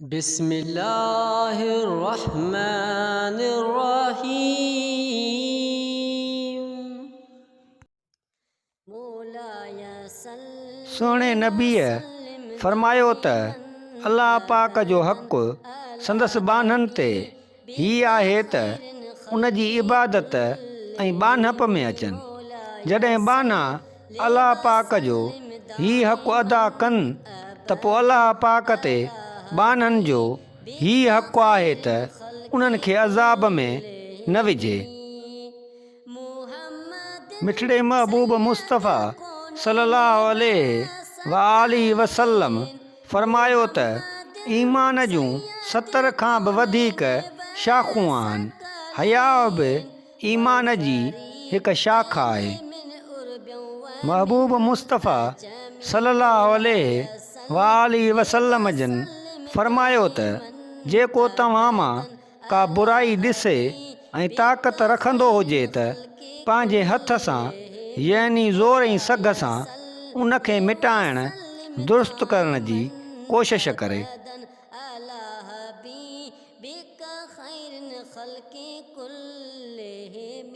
बिस्मिल्लाहिर्रहमानिर्रहीम। सुहिणे नबीअ फरमायो त अलाह पाक जो हक़ु संदसि बाननि ते हीअ आहे त उन जी इबादत ऐं बानहप में अचनि। जॾहिं बाना अलाह पाक जो हीअ हक़ु अदा कनि त पोइ अलाह पाक ते बाननि जो हीअ हक़ु आहे त उन्हनि खे अज़ाब में न विझे। मिठड़े महबूब मुस्तफ़ा सल्लल्लाहु अलैहि वालिहि वसल्लम फरमायो त ईमान जूं 70 खां बि वधीक शाख़ूं आहिनि। हया बि ईमान जी हिकु शाख़ आहे। महबूब मुस्तफ़ा सल्लल्लाहु अलैहि वालिहि वसल्लम जन फरमायो त जेको तव्हां मां का बुराई ॾिसे ऐं ताक़त रखंदो हुजे त पंहिंजे हथ सां यानी ज़ोर ऐं सघ सां उनखे मिटाइण दुरुस्त करण जी कोशिश करे। बिका खैरन खल्क़ि कुल्लिहिम।